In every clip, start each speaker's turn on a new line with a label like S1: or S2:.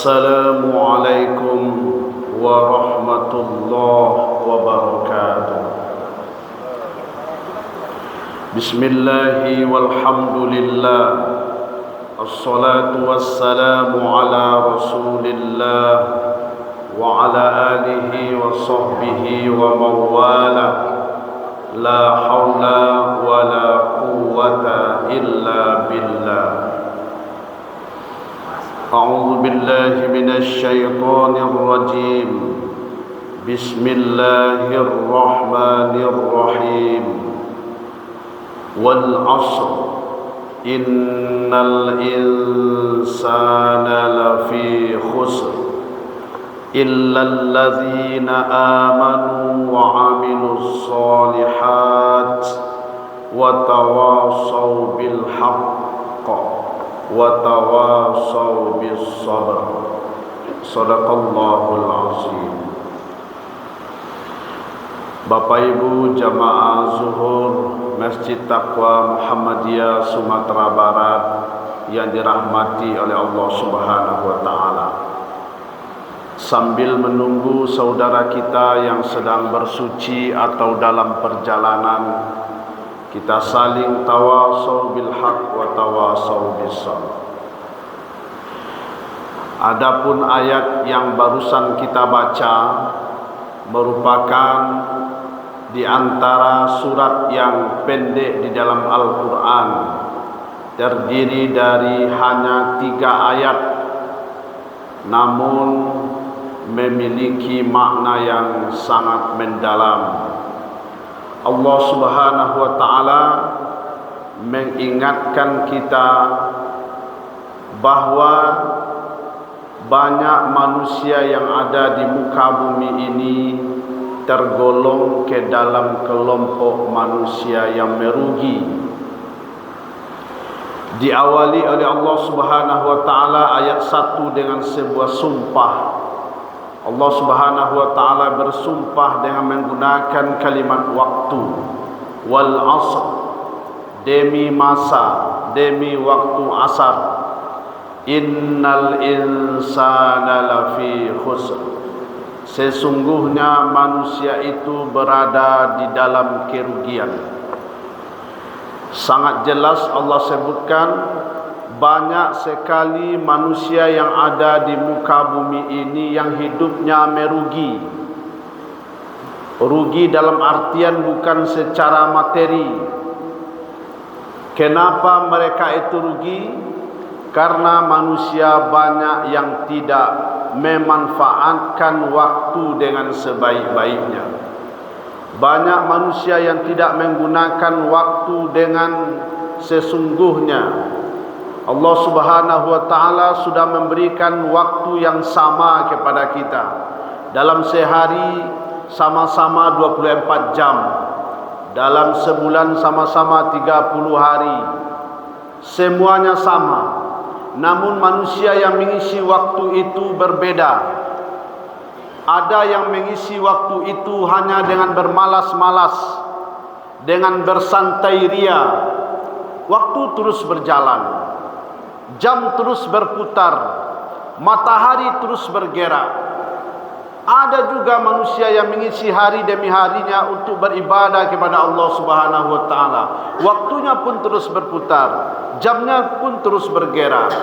S1: Assalamualaikum warahmatullahi wabarakatuh. Bismillahi walhamdulillah, assalatu wassalamu ala rasulillah wa ala alihi wa sahbihi wa mawala. La hawla wa la quwwata illa billah. A'udzu billahi minasy syaithanir rajim. Bismillahirrahmanirrahim. Wal 'ashr innal insana lafi khusr illal ladzina amanu wa 'amilus shalihat wa tawassaw bil haqq wa tawassaw bis sabr. Shadaqallahul azim. Bapak Ibu jamaah zuhur Masjid Taqwa Muhammadiyah Sumatera Barat yang dirahmati oleh Allah Subhanahu wa taala. Sambil menunggu saudara kita yang sedang bersuci atau dalam perjalanan, kita saling tawasau bil haq wa tawasau bis sabr. Adapun ayat yang barusan kita baca merupakan di antara surat yang pendek di dalam Al-Quran, terdiri dari hanya 3 ayat, namun memiliki makna yang sangat mendalam. Allah Subhanahu wa taala mengingatkan kita bahwa banyak manusia yang ada di muka bumi ini tergolong ke dalam kelompok manusia yang merugi. Diawali oleh Allah Subhanahu wa taala ayat 1 dengan sebuah sumpah. Allah Subhanahu wa taala bersumpah dengan menggunakan kalimat waktu. Wal 'ashr, demi masa, demi waktu asar. Innal insana lafi khusr, sesungguhnya manusia itu berada di dalam kerugian. Sangat jelas Allah sebutkan banyak sekali manusia yang ada di muka bumi ini yang hidupnya merugi. Rugi dalam artian bukan secara materi. Kenapa mereka itu rugi? Karena manusia banyak yang tidak memanfaatkan waktu dengan sebaik-baiknya. Banyak manusia yang tidak menggunakan waktu dengan sesungguhnya. Allah Subhanahu wa taala sudah memberikan waktu yang sama kepada kita. Dalam sehari sama-sama 24 jam. Dalam sebulan sama-sama 30 hari. Semuanya sama. Namun manusia yang mengisi waktu itu berbeda. Ada yang mengisi waktu itu hanya dengan bermalas-malas, dengan bersantai ria. Waktu terus berjalan, jam terus berputar, matahari terus bergerak. Ada juga manusia yang mengisi hari demi harinya untuk beribadah kepada Allah Subhanahu wa taala. Waktunya pun terus berputar, jamnya pun terus bergerak.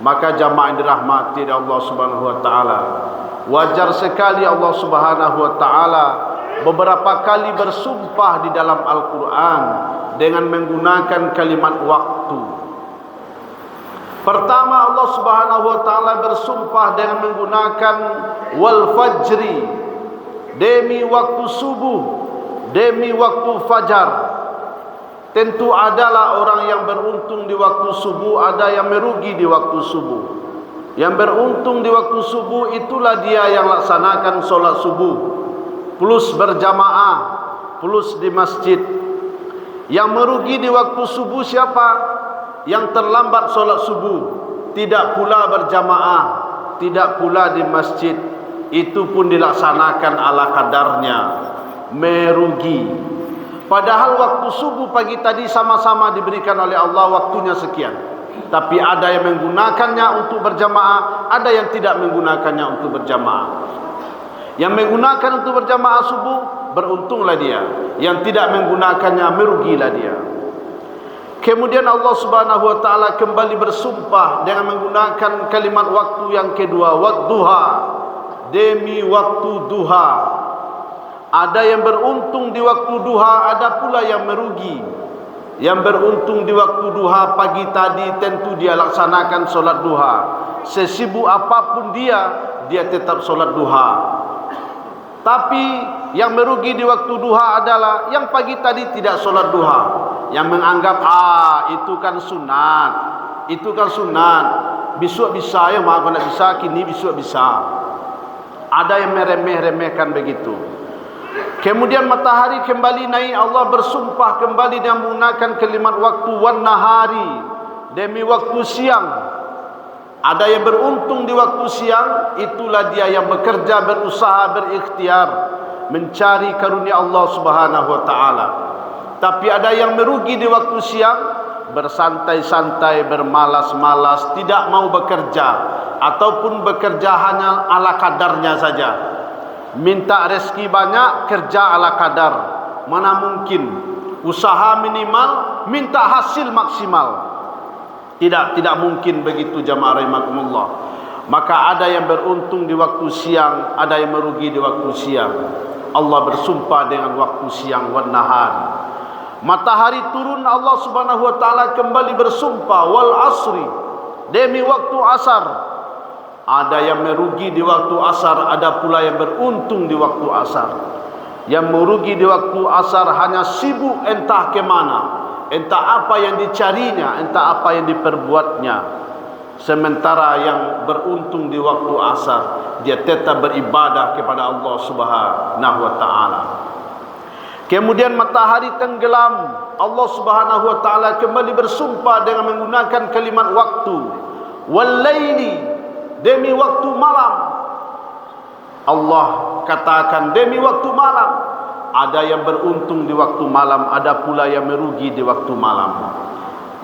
S1: Maka jamaah yang dirahmati oleh Allah Subhanahu wa taala, wajar sekali Allah Subhanahu wa taala beberapa kali bersumpah di dalam Al-Quran dengan menggunakan kalimat waktu. Pertama, Allah Subhanahu wa taala bersumpah dengan menggunakan wal fajri, demi waktu subuh, demi waktu fajar. Tentu adalah orang yang beruntung di waktu subuh, ada yang merugi di waktu subuh. Yang beruntung di waktu subuh itulah dia yang laksanakan solat subuh plus berjamaah, plus di masjid. Yang merugi di waktu subuh siapa? Yang terlambat solat subuh, tidak pula berjamaah, tidak pula di masjid. Itu pun dilaksanakan ala kadarnya, merugi. Padahal waktu subuh pagi tadi sama-sama diberikan oleh Allah waktunya sekian. Tapi ada yang menggunakannya untuk berjamaah, ada yang tidak menggunakannya untuk berjamaah. Yang menggunakan untuk berjamaah subuh, beruntunglah dia. Yang tidak menggunakannya, merugilah dia. Kemudian Allah Subhanahu wa taala kembali bersumpah dengan menggunakan kalimat waktu yang kedua, wadduha, demi waktu duha. Ada yang beruntung di waktu duha, ada pula yang merugi. Yang beruntung di waktu duha pagi tadi tentu dia laksanakan solat duha. Sesibuk apapun dia tetap solat duha. Tapi yang merugi di waktu duha adalah yang pagi tadi tidak solat duha, yang menganggap itu kan sunat, itu kan sunat, besok bisa ya, maaf nak bisa, kini besok bisa. Ada yang meremeh-remehkan begitu. Kemudian matahari kembali naik, Allah bersumpah kembali dengan menggunakan kalimat waktu wan nahari, demi waktu siang. Ada yang beruntung di waktu siang, itulah dia yang bekerja, berusaha, berikhtiar mencari karunia Allah Subhanahu wa taala. Tapi ada yang merugi di waktu siang, bersantai-santai, bermalas-malas, tidak mau bekerja, ataupun bekerja hanya ala kadarnya saja. Minta rezeki banyak, kerja ala kadar. Mana mungkin usaha minimal, minta hasil maksimal. Tidak mungkin begitu jamaah rahimakumullah. Maka ada yang beruntung di waktu siang, ada yang merugi di waktu siang. Allah bersumpah dengan waktu siang wan nahar. Matahari turun, Allah Subhanahu wa taala kembali bersumpah wal asri, demi waktu asar. Ada yang merugi di waktu asar, ada pula yang beruntung di waktu asar. Yang merugi di waktu asar hanya sibuk entah ke mana, entah apa yang dicarinya, entah apa yang diperbuatnya. Sementara yang beruntung di waktu asar, dia tetap beribadah kepada Allah Subhanahu wa taala. Kemudian matahari tenggelam, Allah Subhanahu wa taala kembali bersumpah dengan menggunakan kalimat waktu. Wal laili, demi waktu malam. Allah katakan demi waktu malam. Ada yang beruntung di waktu malam, ada pula yang merugi di waktu malam.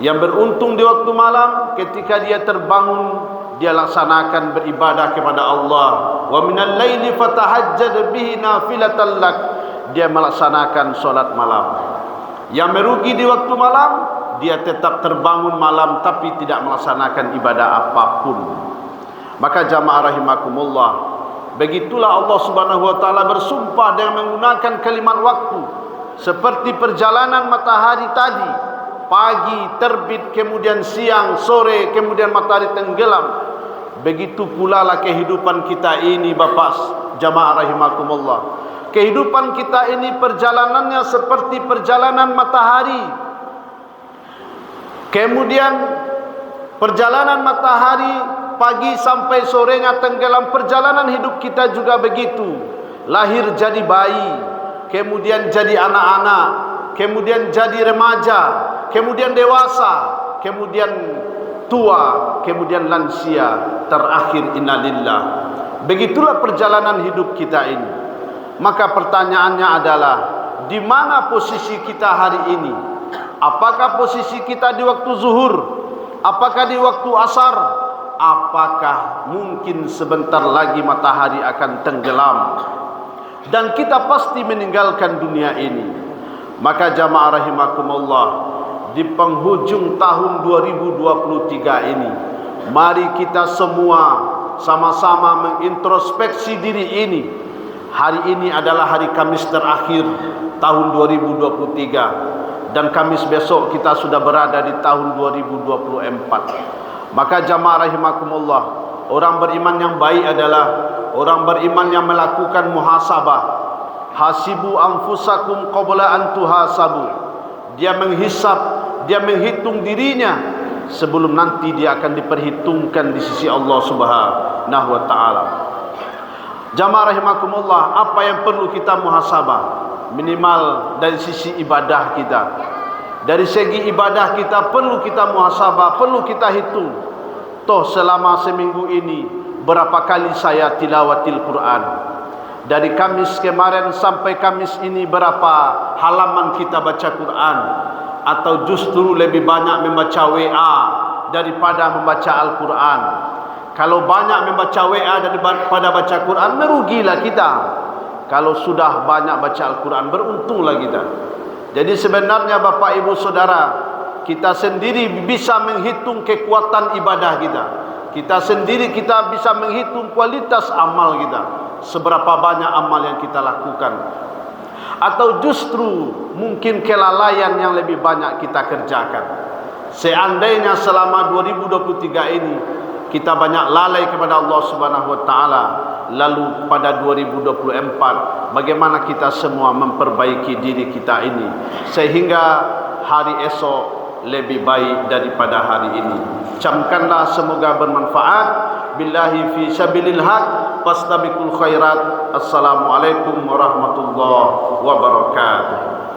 S1: Yang beruntung di waktu malam, ketika dia terbangun, dia laksanakan beribadah kepada Allah. Wa minal laili fatahajjad bihi nafilatan lak. Dia melaksanakan solat malam. Yang merugi di waktu malam, dia tetap terbangun malam tapi tidak melaksanakan ibadah apapun. Maka jamaah rahimakumullah, begitulah Allah Subhanahu wa taala bersumpah dengan menggunakan kalimat waktu. Seperti perjalanan matahari tadi, pagi terbit, kemudian siang, sore, kemudian matahari tenggelam. Begitu pula lah kehidupan kita ini Bapak jamaah rahimakumullah. Kehidupan kita ini perjalanannya seperti perjalanan matahari. Kemudian perjalanan matahari pagi sampai sorenya tenggelam. Perjalanan hidup kita juga begitu. Lahir jadi bayi, kemudian jadi anak-anak, kemudian jadi remaja, kemudian dewasa, kemudian tua, kemudian lansia, terakhir innalillah. Begitulah perjalanan hidup kita ini. Maka pertanyaannya adalah, di mana posisi kita hari ini? Apakah posisi kita di waktu zuhur? Apakah di waktu asar? Apakah mungkin sebentar lagi matahari akan tenggelam dan kita pasti meninggalkan dunia ini? Maka jamaah rahimakumullah, di penghujung tahun 2023 ini, mari kita semua sama-sama mengintrospeksi diri ini. Hari ini adalah hari Kamis terakhir tahun 2023, dan Kamis besok kita sudah berada di tahun 2024. Maka jamaah rahimakumullah, orang beriman yang baik adalah orang beriman yang melakukan muhasabah. Hasibu anfusakum qabla an tuhasabu. Dia menghisap, dia menghitung dirinya sebelum nanti dia akan diperhitungkan di sisi Allah Subhanahu wa taala. Jamaah rahimakumullah, apa yang perlu kita muhasabah? Minimal dari sisi ibadah kita. Dari segi ibadah kita perlu kita muhasabah, perlu kita hitung. Toh selama seminggu ini berapa kali saya tilawatil Quran? Dari Kamis kemarin sampai Kamis ini berapa halaman kita baca Quran? Atau justru lebih banyak membaca WA, daripada membaca Al-Quran. Kalau banyak membaca WA daripada baca Quran, merugilah kita. Kalau sudah banyak baca Al-Quran, beruntunglah kita. Jadi sebenarnya Bapak Ibu Saudara, kita sendiri bisa menghitung kekuatan ibadah kita. Kita sendiri kita bisa menghitung kualitas amal kita. Seberapa banyak amal yang kita lakukan. Atau justru mungkin kelalaian yang lebih banyak kita kerjakan. Seandainya selama 2023 ini kita banyak lalai kepada Allah Subhanahu wa taala, lalu pada 2024 bagaimana kita semua memperbaiki diri kita ini sehingga hari esok lebih baik daripada hari ini. Camkanlah semoga bermanfaat. Billahi fi sabilil haq, fastabiqul khairat. Assalamualaikum warahmatullahi wabarakatuh.